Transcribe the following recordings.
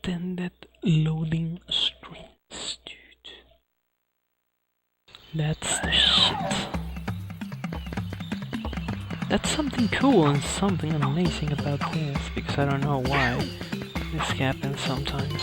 extended loading screens, dude. That's the shit. That's something cool and something amazing about this, because I don't know why this happens sometimes.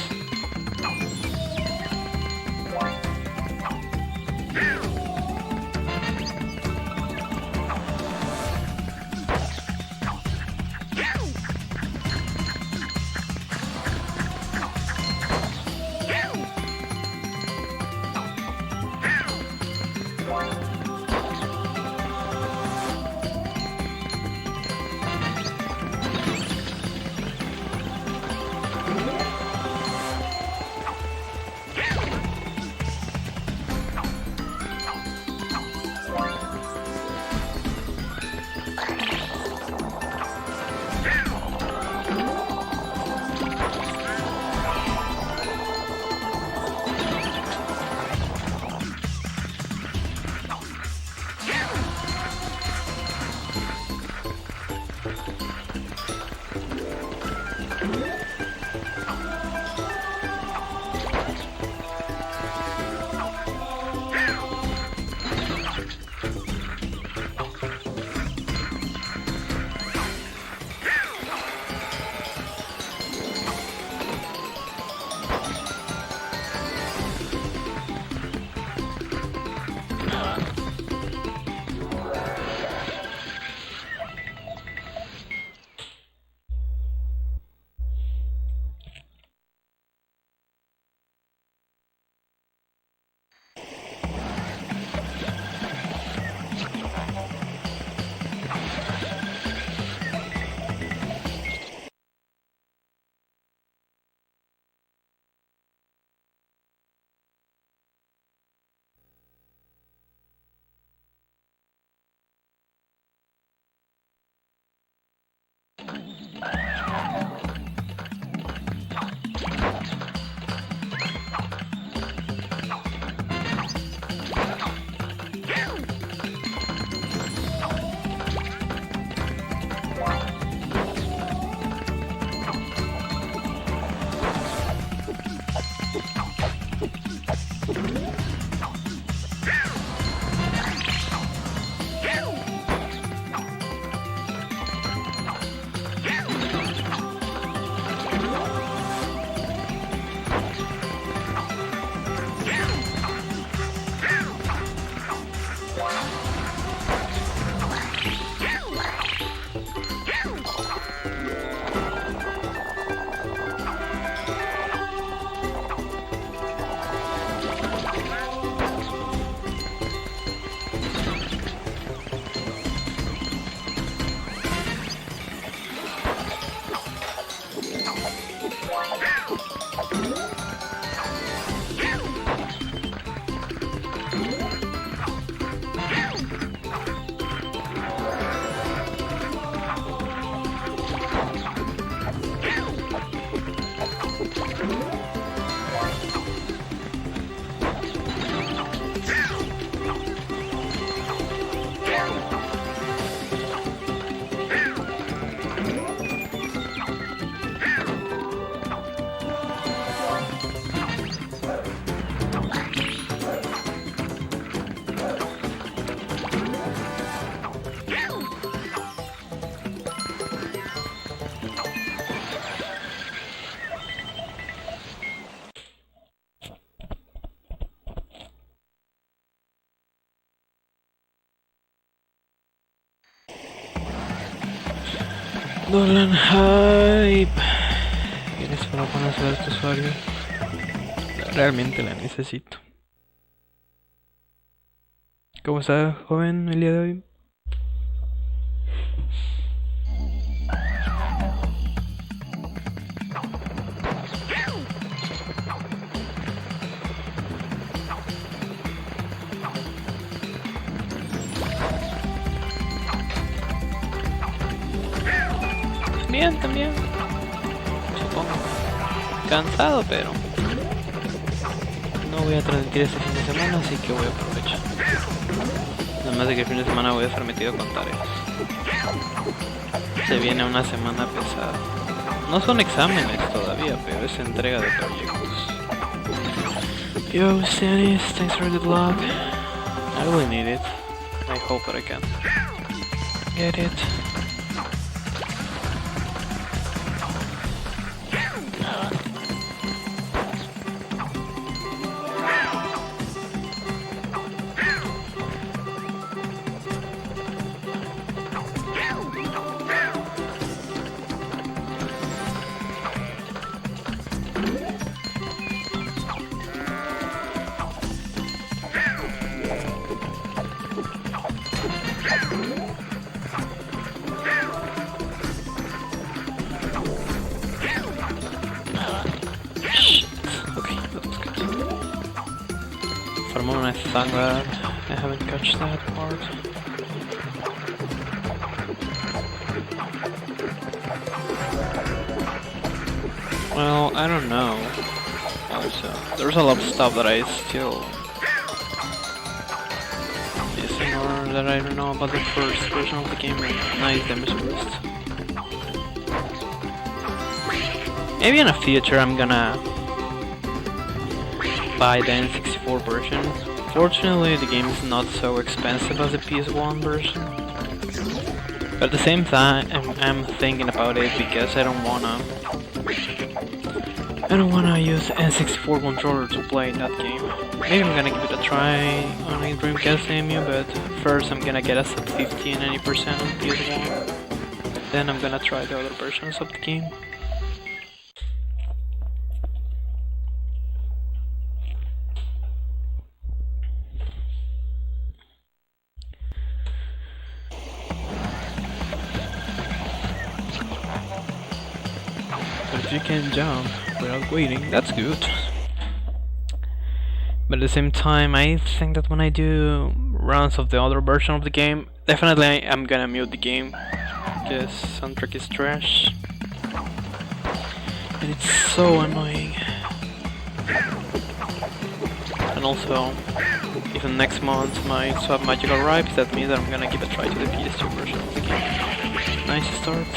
Dolan Hype. ¿Quieres para conocer a este usuario? Realmente la necesito. ¿Cómo está, joven, el día de hoy? Bien, también. Supongo. Cansado, pero no voy a transmitir este fin de semana, así que voy a aprovechar. Además de que el fin de semana voy a estar metido con tareas. Se viene una semana pesada. No son exámenes todavía, pero es entrega de proyectos. Yo, Stannis, thanks for the vlog. I really need it. I hope that I can get it. For a moment I thought that I haven't catched that part. Well, I don't know. Also, there's a lot of stuff that I still missing or that I don't know about the first version of the game. Nice damage boost. Maybe in the future I'm gonna buy the N64 version. Fortunately, the game is not so expensive as the PS1 version. But at the same time, I'm thinking about it because I don't wanna use N64 controller to play that game. Maybe I'm gonna give it a try on a Dreamcast EMU, but first I'm gonna get a sub 50 and 80% on PS1. Then I'm gonna try the other versions of the game. But if you can jump without waiting, that's good. But at the same time, I think that when I do runs of the other version of the game, definitely I'm gonna mute the game, because soundtrack is trash. And it's so annoying. And also, even next month my Swap Magic arrives, that means that I'm gonna give a try to the PS2 version of the game. Nice start.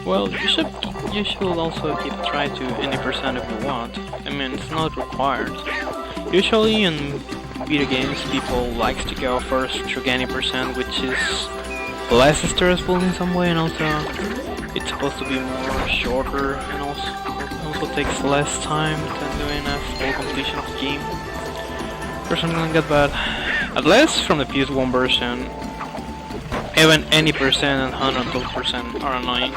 Well, you should also give a try to any percent if you want. I mean, it's not required. Usually in video games, people like to go first through any percent, which is less stressful in some way, and also it's supposed to be more shorter, and also takes less time than doing a full completion of the game. Or something like that, but at least from the PS1 version, even any percent and 112% are annoying.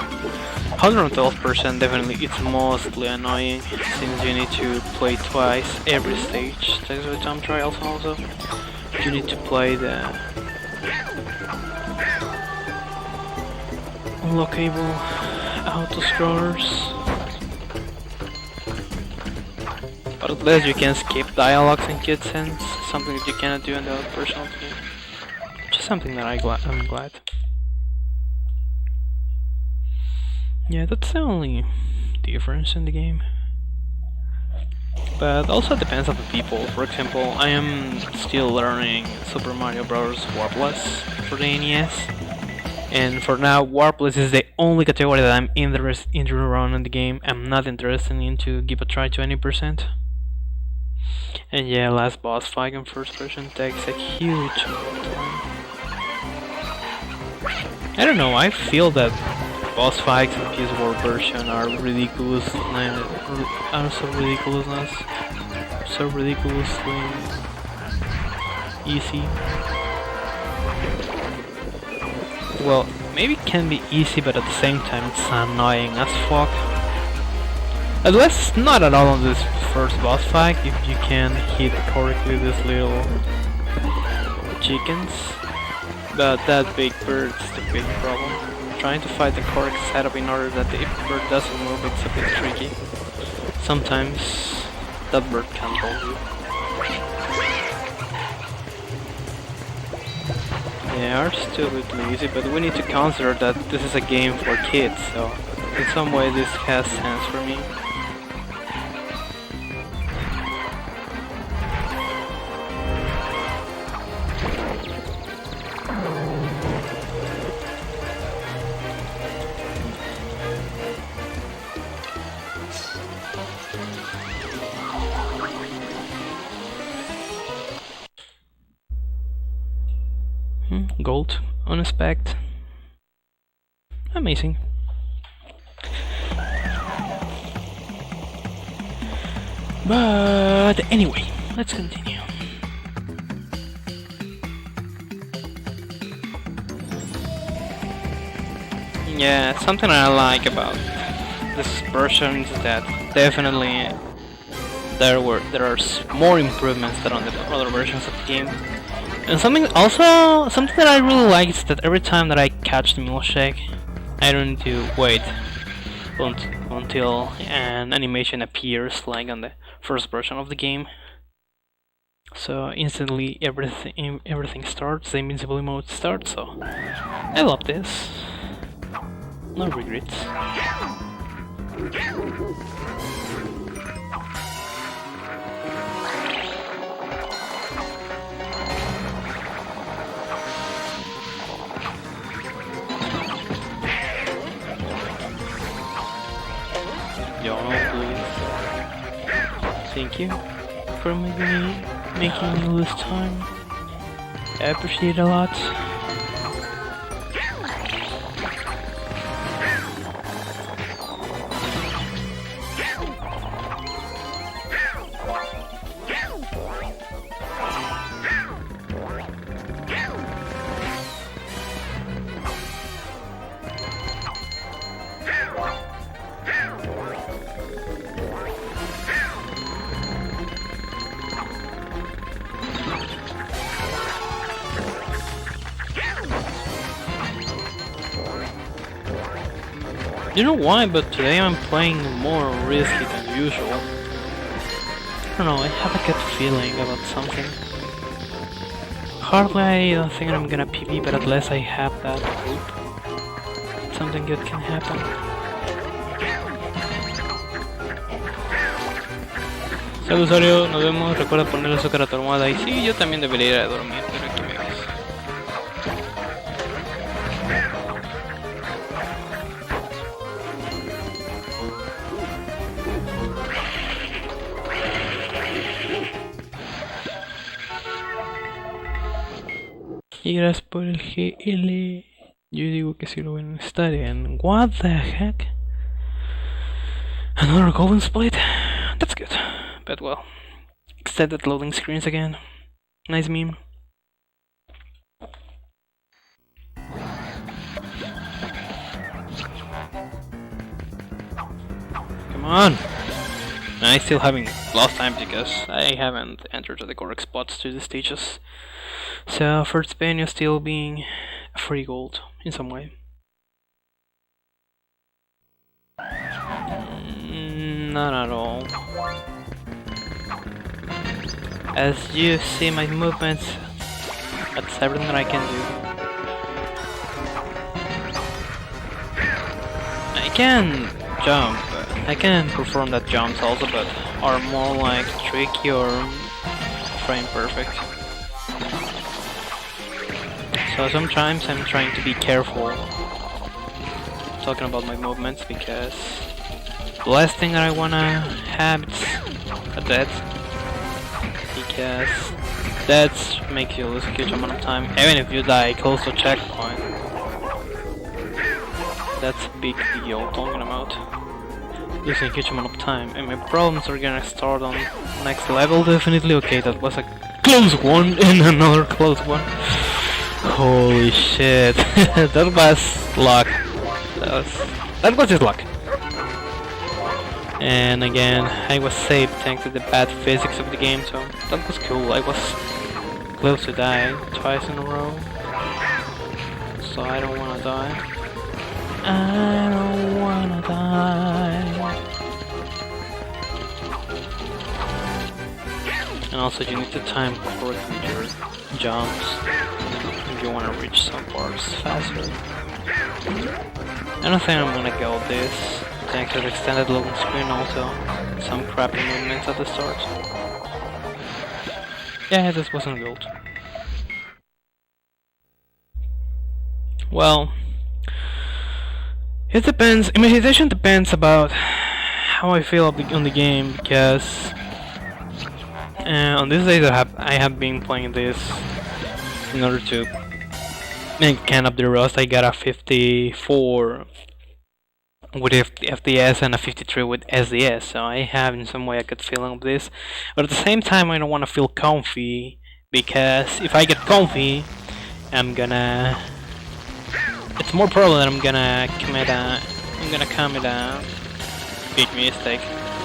112% definitely it's mostly annoying, since you need to play twice every stage. Thanks for the time trials also. You need to play the unlockable auto-scrollers. But at least you can skip dialogues and cutscenes, something that you cannot do in the other version of the game. Just something that I'm glad. Yeah, that's the only difference in the game. But also depends on the people. For example, I am still learning Super Mario Bros. Warpless for the NES. And for now, Warpless is the only category that I'm interested in running in the game. I'm not interested in to give a try to any percent. And yeah, last boss fight in first person takes a huge amount of time. I don't know, I feel that boss fights in PS4 version are ridiculous, are so ridiculously easy. Well, maybe it can be easy, but at the same time it's annoying as fuck. At least not at all on this first boss fight, if you can hit correctly these little chickens. But that big bird's the big problem. trying to find the correct setup in order that if the bird doesn't move, it's a bit tricky. Sometimes that bird can't hold you. They are stupidly easy, but we need to consider that this is a game for kids, so in some way this has sense for me. Gold on a spec. Amazing. But anyway, let's continue. Yeah, something I like about this version is that definitely there are more improvements than on the other versions of the game. And something that I really like is that every time that I catch the milkshake, I don't need to wait until an animation appears like on the first version of the game. So instantly everything starts, the invincibility mode starts, so I love this. No regrets. Thank you for making me lose time. I appreciate it a lot. You know why, but today I'm playing more risky than usual. I don't know, I have a gut feeling about something. Hardly I don't think I'm gonna PB, but at least I have that hope. Something good can happen. Salud, Sario, nos vemos. Recuerda ponerle azúcar a tu almohada. Y sí, yo también debería ir a dormir, pero aquí me ves. Y gracias por el GL. Yo digo que si lo ven estar en what the heck? Another golden split? That's good. But well, extended loading screens again. Nice meme. Come on! I still haven't lost time because I haven't entered the correct spots to the stages. So first venue still being free gold in some way. Not at all. As you see my movements, that's everything that I can do. I can jump, I can perform that jumps also, but are more like tricky or frame perfect. So sometimes I'm trying to be careful talking about my movements because the last thing that I wanna have is a death, because deaths make you lose a huge amount of time, even if you die close to checkpoint. That's a big deal talking about losing a huge amount of time, and my problems are gonna start on next level definitely. Okay, that was a close one and another close one. Holy shit, that was luck. That was just luck. And again, I was saved thanks to the bad physics of the game, so that was cool. I was close to die twice in a row, so I don't wanna die. I don't wanna die. And also you need to time correctly your jumps if you wanna reach some parts faster. I don't think I'm gonna go with this. Thanks to the extended loading screen also. Some crappy movements at the start. Yeah, this wasn't good. Well, it depends. My hesitation depends about how I feel on the game, because on these days I have been playing this in order to make kind of the rust. I got a 54 with FPS and a 53 with SDS, so I have in some way a good feeling of this. But at the same time, I don't want to feel comfy, because if I get comfy, it's more probable that I'm gonna commit a big mistake.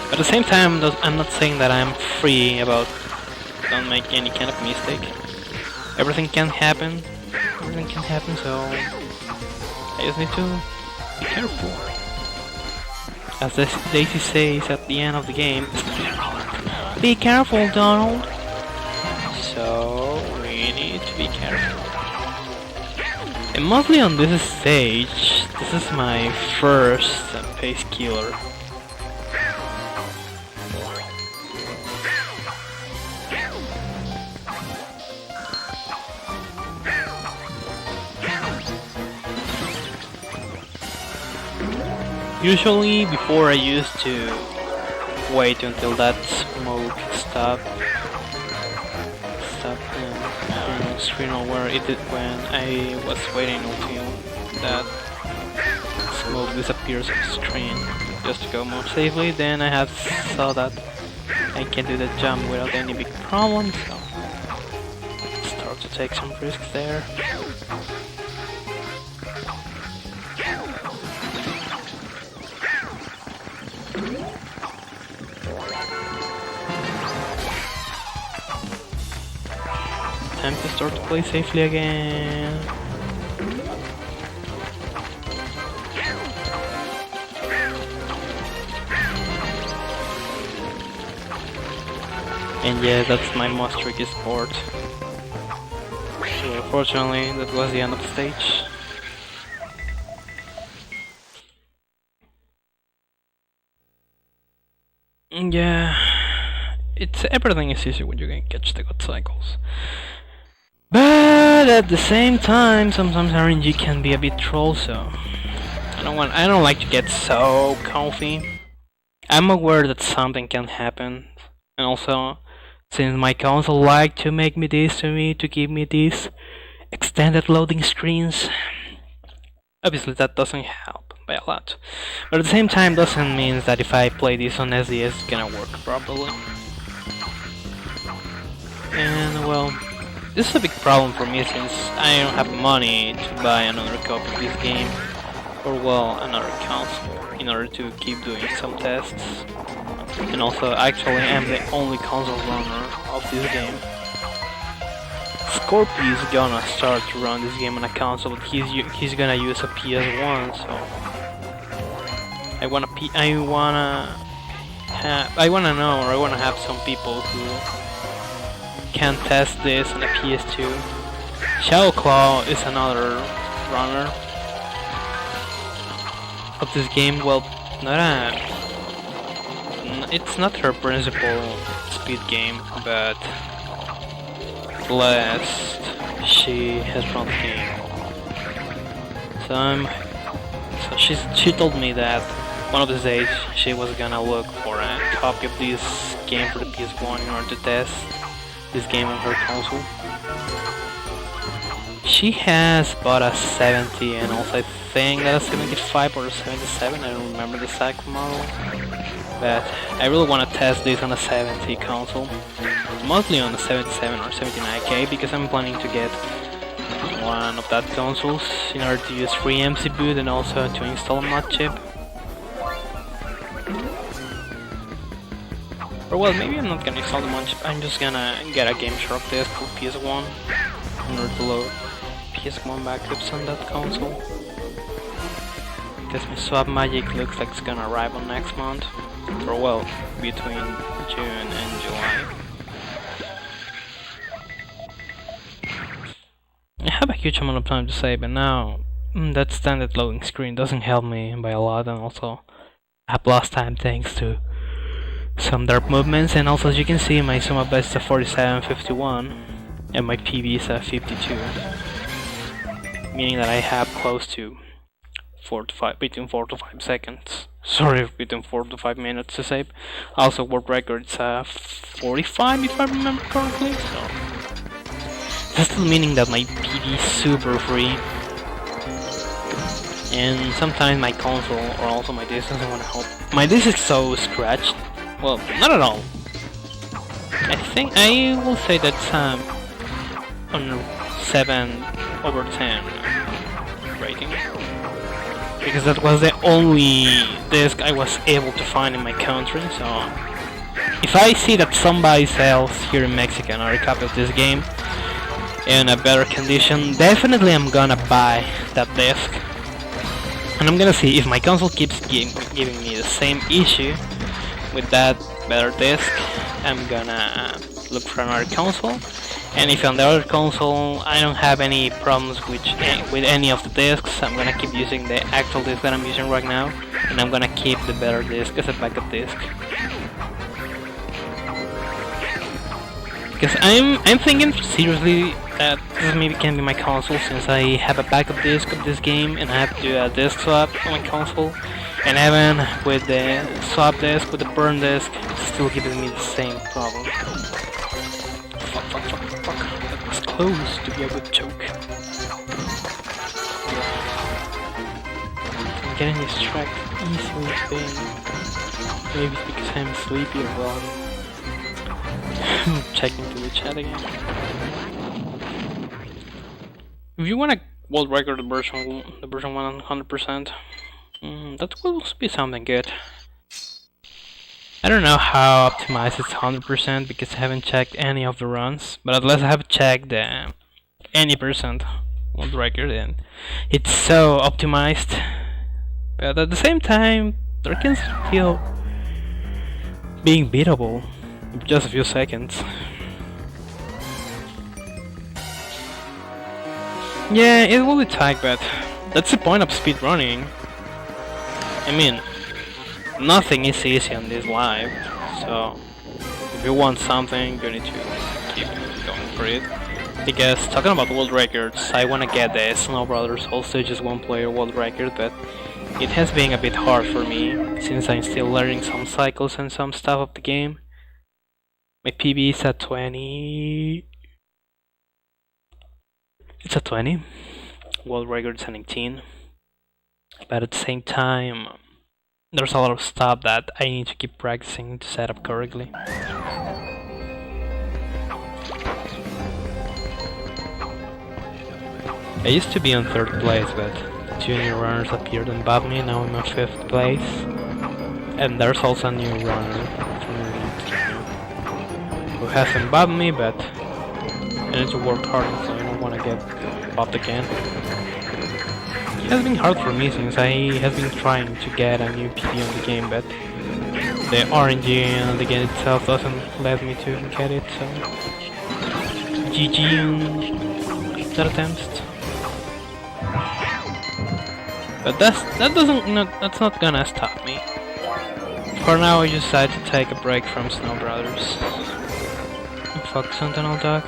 But at the same time, I'm not saying that I'm free about don't make any kind of mistake. Everything can happen. So I just need to be careful. As Daisy says at the end of the game, be careful, Donald. So we need to be careful. And mostly on this stage, this is my first pace killer. Usually, before I used to wait until that smoke stopped screen, or where it did when I was waiting until that smoke disappears off the screen, just to go more safely. Then I have saw that I can do the jump without any big problems, so start to take some risks there. Time to start to play safely again. And yeah, that's my most trickiest part. So unfortunately, that was the end of the stage. Yeah, everything is easier when you can catch the good cycles. But at the same time, sometimes RNG can be a bit troll, so I don't like to get so comfy. I'm aware that something can happen, and also since my console like to make me this to me to give me these extended loading screens, obviously that doesn't help by a lot. But at the same time, doesn't mean that if I play this on SDS it's gonna work properly. And well, this is a big problem for me since I don't have money to buy another copy of this game, or well, another console, in order to keep doing some tests. And also, actually, I'm the only console runner of this game. Scorpio is gonna start to run this game on a console, but he's gonna use a PS1, so I wanna have some people who can test this on a PS2. Shadow Claw is another runner of this game. Well, it's not her principal speed game, but last she has run the game. So she told me that one of these days she was gonna look for a copy of this game for the PS1 in order to test this game on her console. She has bought a 70 and also I think that a 75 or a 77, I don't remember the exact model. But I really want to test this on a 70 console, mostly on a 77 or 79K, because I'm planning to get one of that consoles in order to use free MC boot and also to install a mod chip. Or well, maybe I'm not gonna install the mod chip, I'm just gonna get a Game Shark disk for PS1 in order to load PS1 backups on that console. because my swap magic looks like it's gonna arrive on next month, or well, between June and July. I have a huge amount of time to save, but now that standard loading screen doesn't help me by a lot, and also I have lost time thanks to some dark movements, and also as you can see my sum of best is a 47.51 and my PB is a 52, meaning that I have close to between 4 to 5 seconds. Sorry, between 4 to 5 minutes to save. Also world record's 45 if I remember correctly, so that's still meaning that my PB is super free. And sometimes my console or also my disc doesn't want to help. My disc is so scratched. Well, not at all. I will say that's on 7/10 rating, because that was the only disc I was able to find in my country. So if I see that somebody else here in Mexico or a copy of this game in a better condition, definitely I'm gonna buy that disc. And I'm gonna see if my console keeps giving me the same issue with that better disc. I'm gonna look for another console, and if on the other console I don't have any problems with any of the discs, I'm gonna keep using the actual disc that I'm using right now, and I'm gonna keep the better disc as a backup disc. Because I'm thinking seriously that this maybe can be my console, since I have a backup disc of this game and I have to do a disc swap on my console, and even with the swap disc, with the burn disc, it's still giving me the same problem. Fuck. That was close to be a good joke. I'm getting distracted easily today. Maybe it's because I'm sleepy or well. Checking to the chat again. If you want a world record the version 100%, that will be something good. I don't know how optimized it's 100% because I haven't checked any of the runs, but at least I have checked the any percent world record, and it's so optimized. But at the same time, there can still being beatable in just a few seconds. Yeah, it will be tight, but that's the point of speedrunning. I mean, nothing is easy on this live, so if you want something, you need to keep going for it. Because talking about world records, I want to get the Snow Brothers All Stages 1 player world record, but it has been a bit hard for me since I'm still learning some cycles and some stuff of the game. My PB is at 20. It's a 20, world record's an 18, but at the same time, there's a lot of stuff that I need to keep practicing to set up correctly. I used to be on 3rd place, but junior runners appeared above me, now I'm on 5th place, and there's also a new runner who hasn't above me, but I need to work hard, so I don't want to get popped again. It has been hard for me since I have been trying to get a new PD on the game, but the RNG on the game itself doesn't let me to get it, so GG on that attempt. But that's not gonna stop me. For now I decided to take a break from Snow Brothers and focus on Tunnel Dog.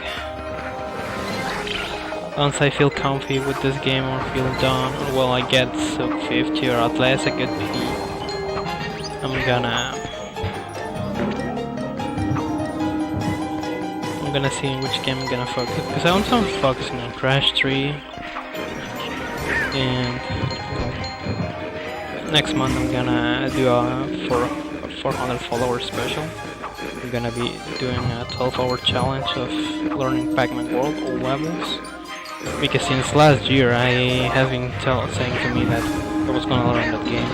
Once I feel comfy with this game or feel done, or well I get sub 50 or at least a good PD, I'm gonna see in which game I'm gonna focus, because I want to focus on Crash 3, and next month I'm gonna do a 400 followers special. I'm gonna be doing a 12-hour challenge of learning Pac-Man World, all levels. Because since last year I have been saying to me that I was gonna learn that game.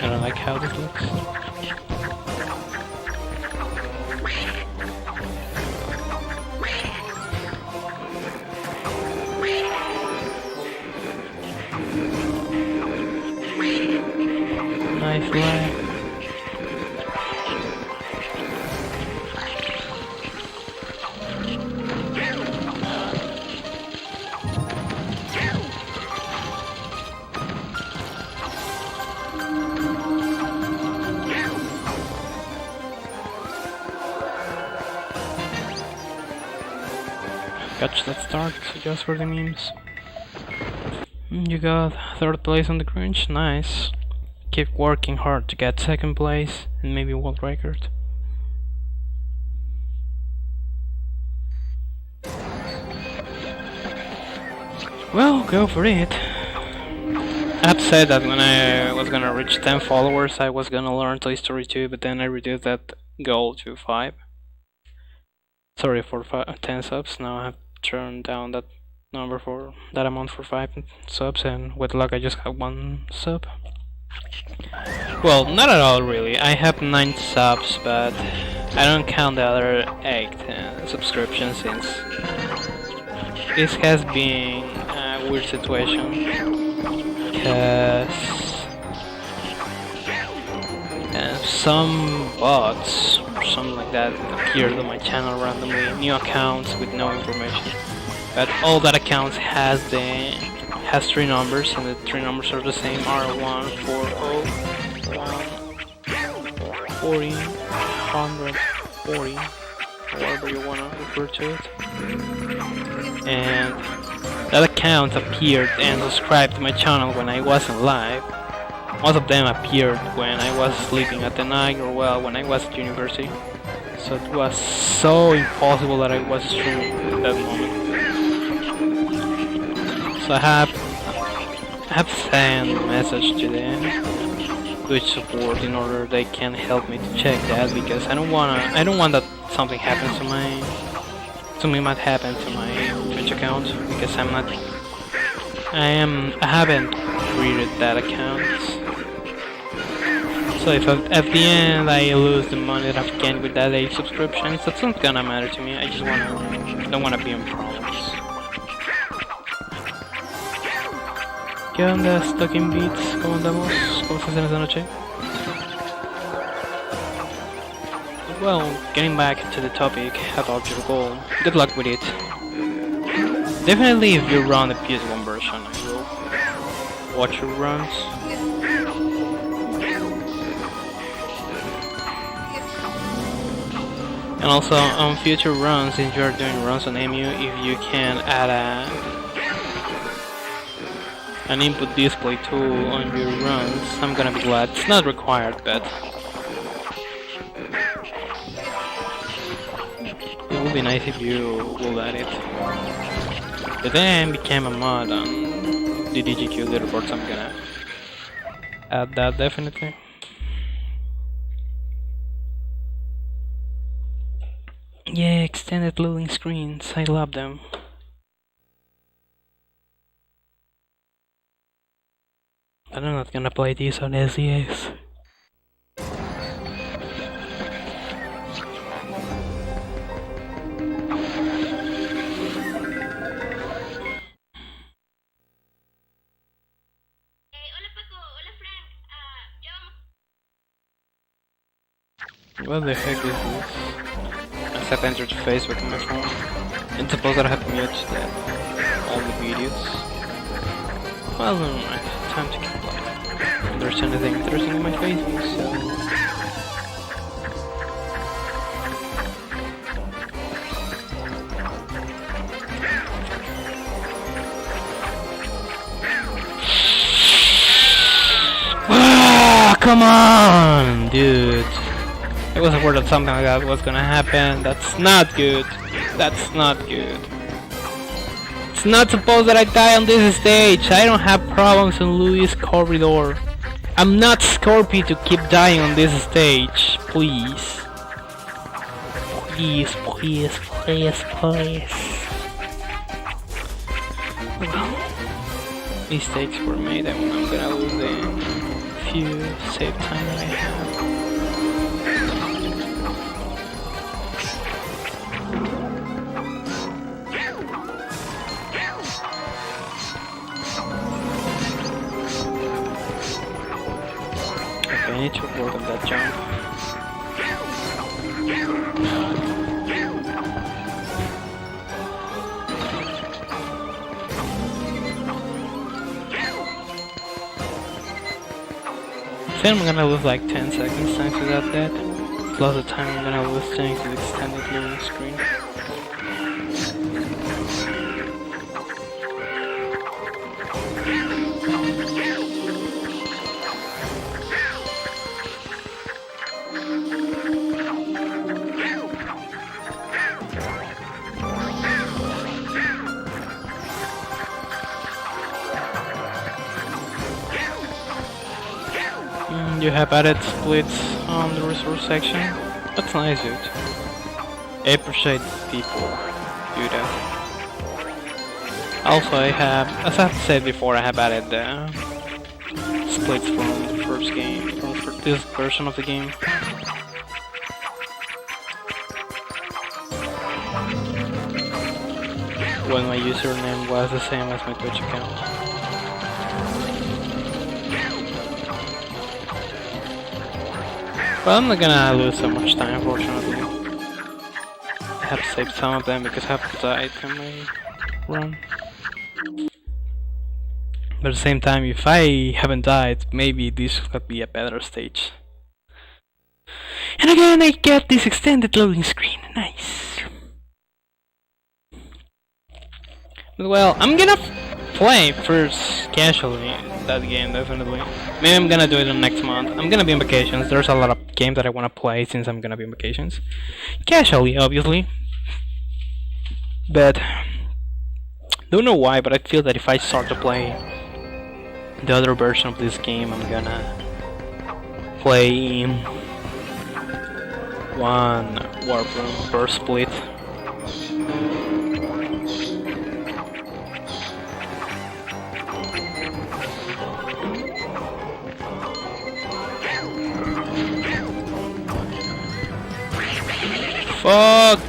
I don't like how this looks. Catch that start just for the memes. You got 3rd place on the Grinch, nice. Keep working hard to get 2nd place and maybe world record. Well, go for it. I had said that when I was gonna reach 10 followers I was gonna learn Toy Story 2, but then I reduced that goal to 5. Sorry, for 10 subs. Now I have turned down that number for that amount for 5 subs, and with luck I just have 1 sub. Well, not at all really. I have 9 subs, but I don't count the other 8 subscriptions since this has been a weird situation. Because some bots or something like that appeared on my channel randomly, new accounts with no information. But all that accounts has 3 numbers, and the 3 numbers are the same: R1, 40, 1, 40, 140, however you wanna refer to it. And that account appeared and subscribed to my channel when I wasn't live. Most of them appeared when I was sleeping at the night, or well, when I was at university. So it was so impossible that I was streaming at that moment. So I have sent a message to the Twitch support in order they can help me to check that, because I don't want that something happens to something might happen to my Twitch account, because I haven't created that account. So if at the end I lose the money that I've gained with that 8 subscriptions, that's not gonna matter to me. I just don't wanna be in problems. ¿Qué onda, Stocking Beats? ¿Cómo andamos? ¿Cómo estás en esta noche? Well, getting back to the topic about your goal, good luck with it. Definitely if you run the PS1 version, I will watch your runs. And also on future runs, if you're doing runs on EMU, if you can add an input display tool on your runs, I'm gonna be glad. It's not required, but it would be nice if you will add it. But then became a mod on the DGQ leaderboards. I'm gonna add that definitely. Yeah, extended loading screens, I love them. But I'm not gonna play this on SES. What the heck is this? I have entered Facebook on my phone. And suppose that I have muted all the videos. Well, never mind. Time to keep playing. There's anything interesting in my Facebook, so... Come on, dude. I was aware that something like that was gonna happen. That's not good. That's not good. It's not supposed that I die on this stage. I don't have problems on Louis Corridor. I'm not Scorpio to keep dying on this stage. Please. Please, please, please, please. Well, mistakes were made and I'm gonna lose the few save time that I have. Okay, I need to work on that jump. I think I'm gonna lose like 10 seconds thanks to that death. Plus the time I'm gonna lose thanks to the extended loading screen. You have added splits on the resource section. That's nice, dude. I appreciate people do that. Also, I have, as I've said before, I have added splits from the first game, from this version of the game. When my username was the same as my Twitch account. Well, I'm not gonna lose so much time, fortunately. I have saved some of them because I have died in my run. But at the same time, if I haven't died, maybe this could be a better stage. And again, I get this extended loading screen. Nice. But well, I'm gonna play first casually that game, definitely. Maybe I'm gonna do it next month. I'm gonna be on vacations. There's a lot of games that I wanna play since I'm gonna be on vacations. Casually, obviously. But don't know why, but I feel that if I start to play the other version of this game, I'm gonna play one warp room per split. Fuck!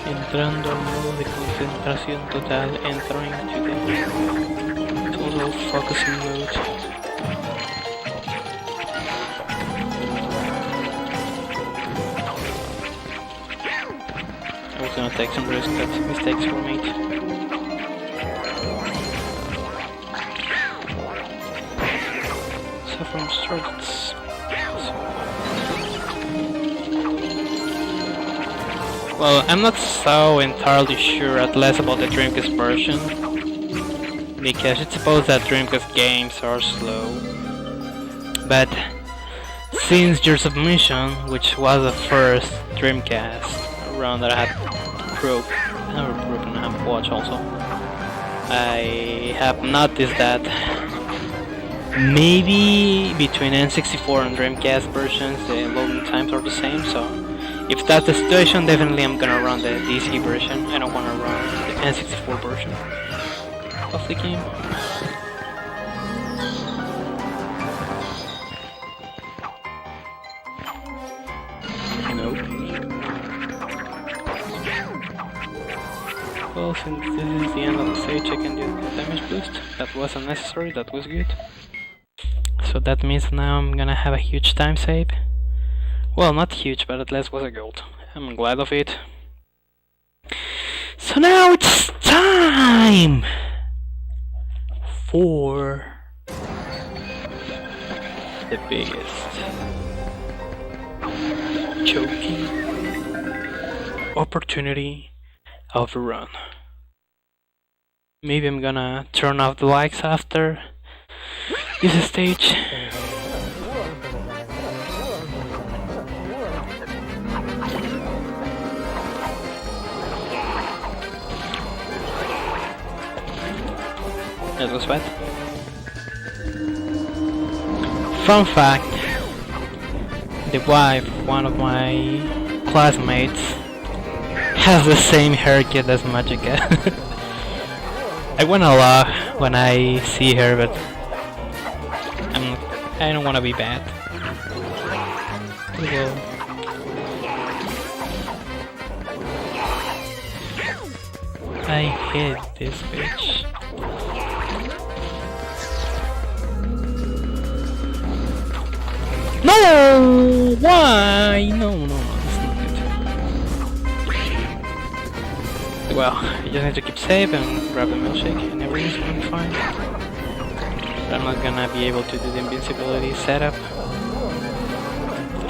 Entrando al modo de concentración total, entering into the total focusing mode. I was gonna take some risk, but mistakes were made. So from start, it's well, I'm not so entirely sure at least about the Dreamcast version, because it's supposed that Dreamcast games are slow. But since your submission, which was the first Dreamcast run that I had I have watched also, I have noticed that maybe between N64 and Dreamcast versions the loading times are the same, so if that's the situation, definitely I'm gonna run the DC version. I don't wanna run the N64 version of the game. Nope. Well, since this is the end of the stage, I can do the damage boost. That was unnecessary, that was good. So that means now I'm gonna have a huge time save. Well, not huge, but at least was a gold. I'm glad of it. So now it's time for the biggest choking opportunity of the run. Maybe I'm gonna turn off the lights after this stage. That was bad. Fun fact, the wife of one of my classmates has the same haircut as Magica. I wanna laugh when I see her, but I don't wanna be bad. Well, I hate this bitch. No! Why? No, it's not good. Well, you just need to keep safe and grab the milkshake and everything's gonna be fine. But I'm not gonna be able to do the invincibility setup.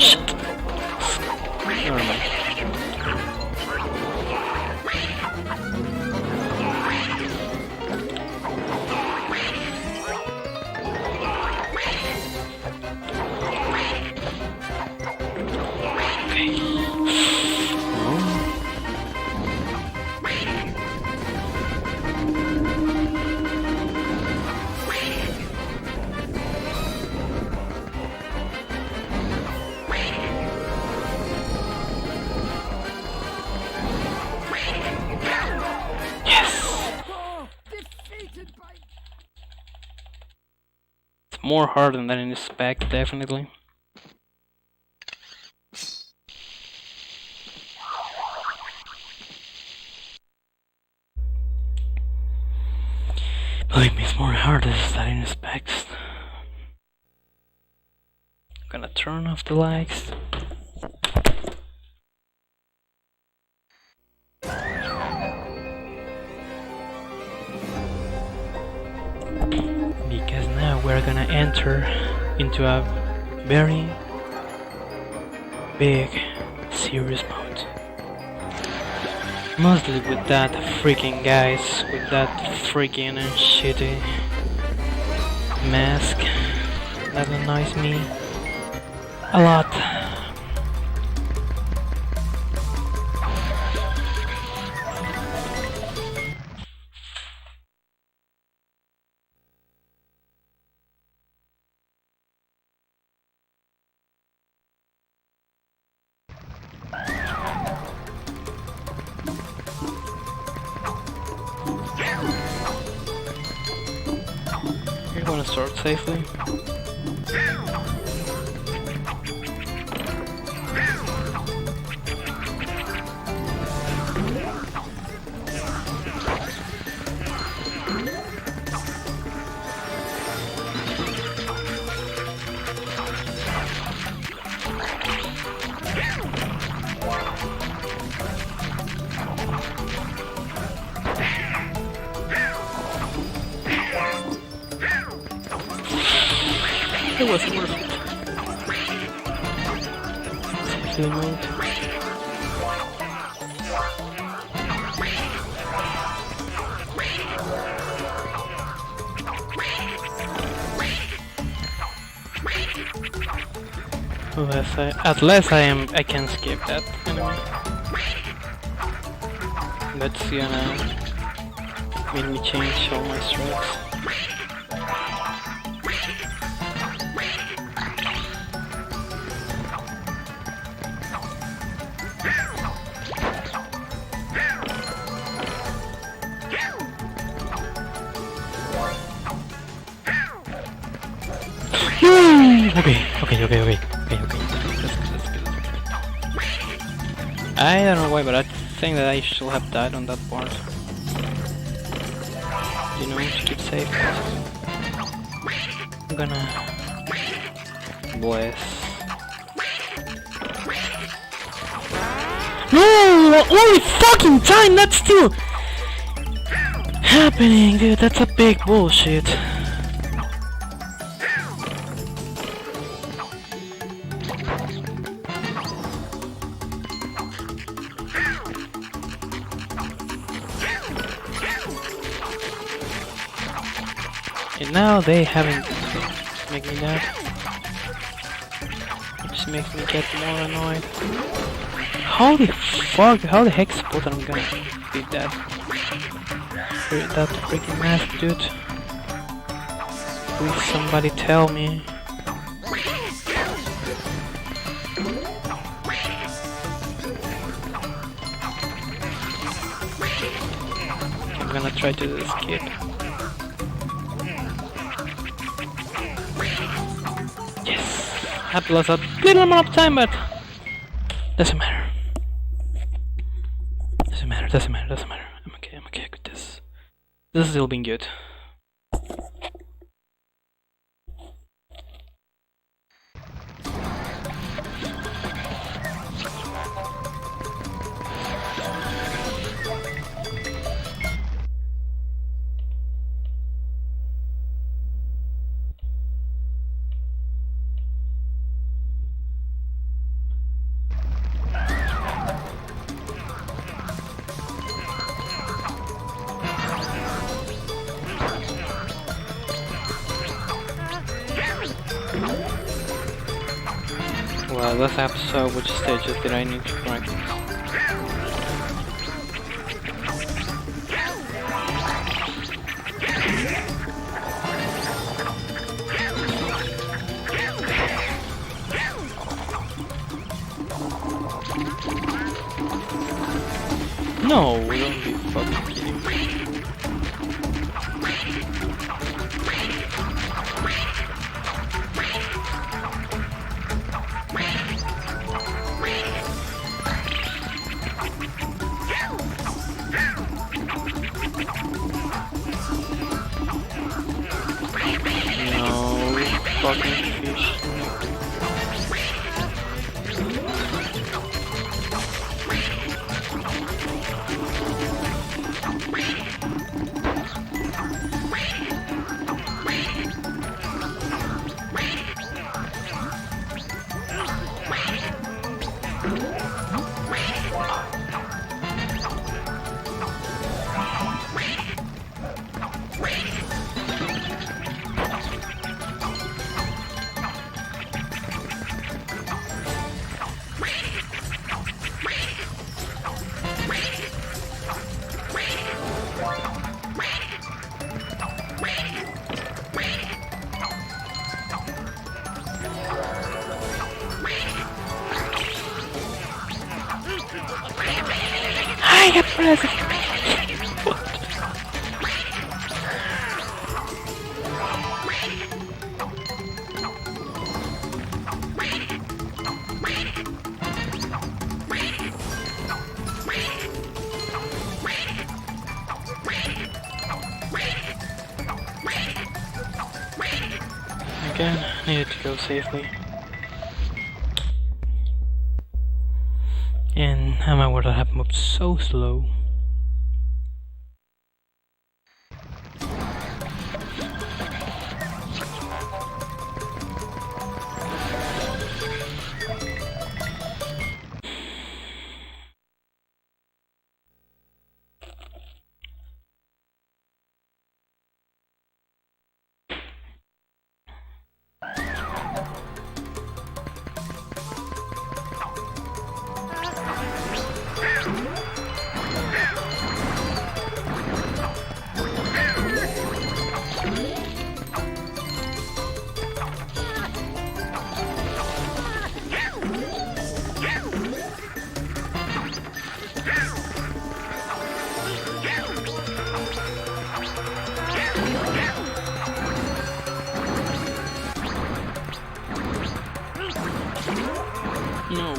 Shit! Never mind. More hard than that in the spec, definitely. Believe me, it's more hard than that in the specs. I'm gonna turn off the lights. Because now we're gonna enter into a very big, serious mode. Mostly with that freaking guys, with that freaking shitty mask that annoys me a lot. You're gonna start safely. It was worth it. Safely mode. Unless I can skip that anyway. That's gonna make me change all my strikes. Okay. That's good. I don't know why, but I think that I should have died on that part. You know, to keep safe. I'm gonna bless. No! Only fucking time! That's still happening, dude. That's a big bullshit. And now they haven't made me that. It just makes me get more annoyed. How the heck spot I'm gonna beat that? That freaking mask, dude. Please somebody tell me. I'm gonna try to escape. I've lost a little amount of time, but doesn't matter. Doesn't matter. I'm okay with this. This is still being good. last episode, which stages did I need to correct? No, don't be fucking kidding me. No, fucking fish. I got present. Again, I needed to go safely. And how my world have moved so slow. No.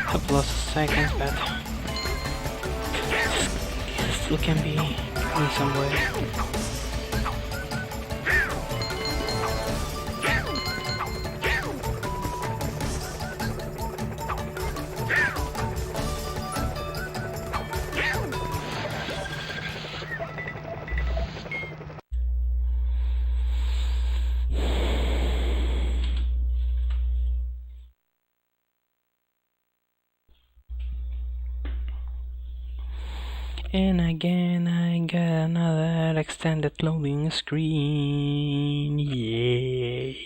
Couple of seconds, but still can be in some way. And again I got another extended loading screen, yay!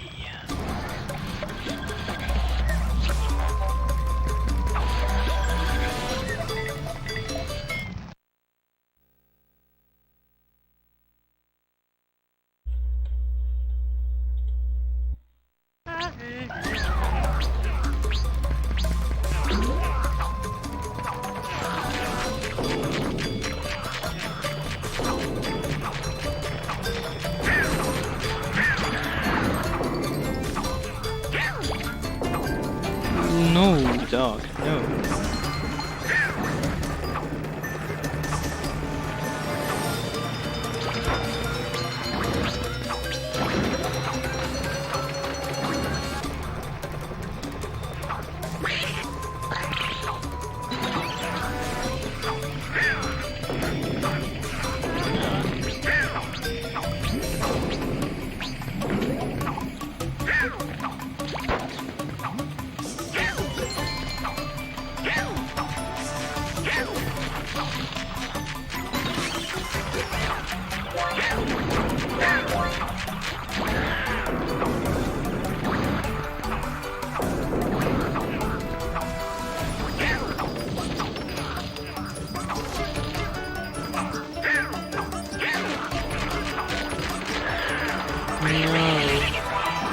No, dog, no.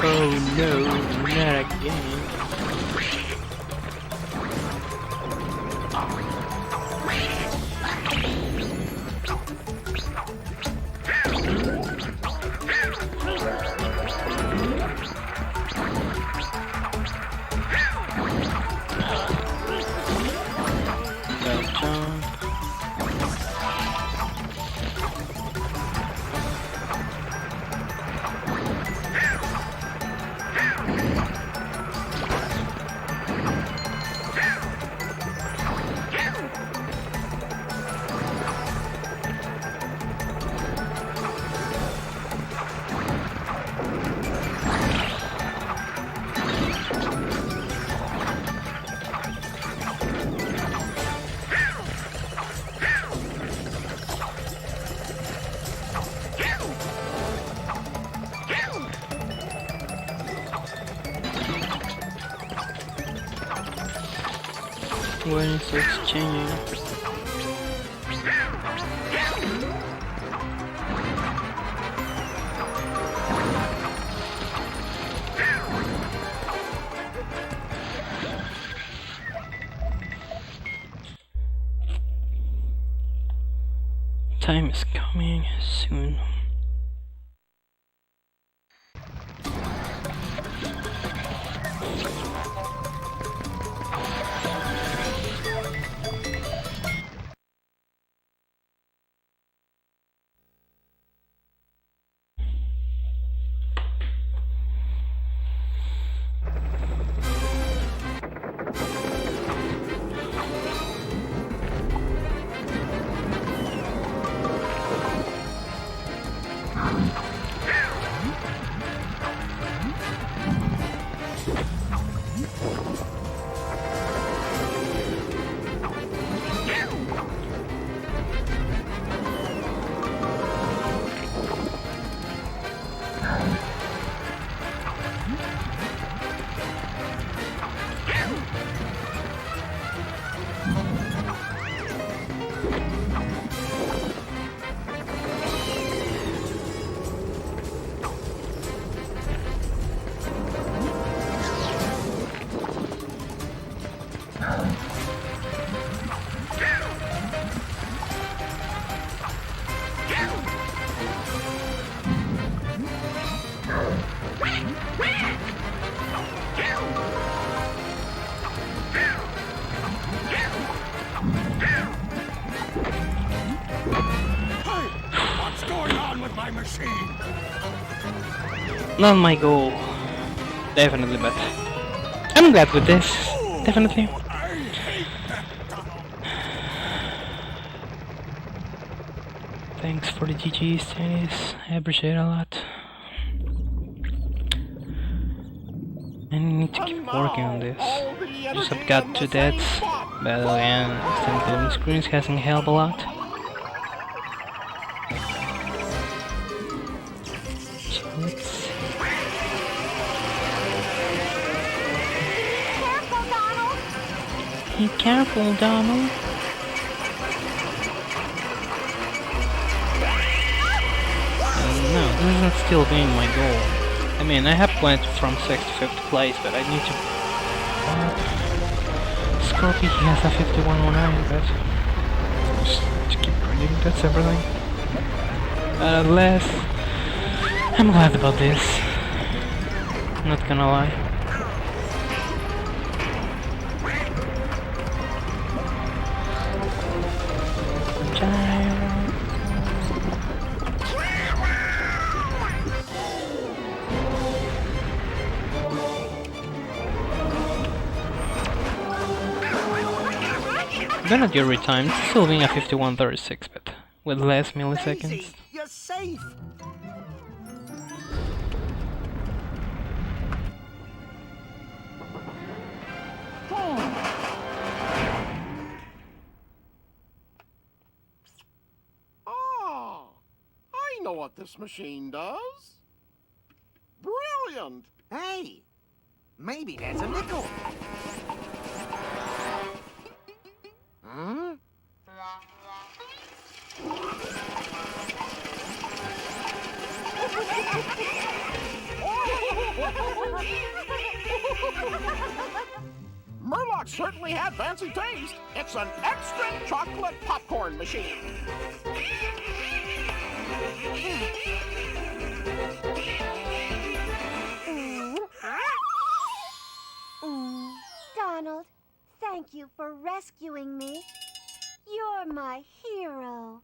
Oh no, not again. When it's exchanging. Time is coming soon. Not my goal, definitely, but I'm glad with this, definitely. Thanks for the GG's, Dennis. I appreciate it a lot. I need to keep working on this. Just I've got 2 deaths, but again, extended loading screens hasn't helped a lot. So let's... Careful, Donald! Be careful, Donald! No, this isn't still being my goal. I mean, I have went from 6th to 5th place, but I need to... Scorpy, he has a 5109, but... Just to keep grinding, that's everything. But at least... I'm glad about this. Not gonna lie. Then at your time, still being a 5136, but with less milliseconds. Daisy, you're safe. Ah, I know what this machine does. Brilliant. Hey, maybe that's a nickel. Huh? Murloc certainly had fancy taste. It's an extra chocolate popcorn machine. Donald, thank you for rescuing me. You're my hero.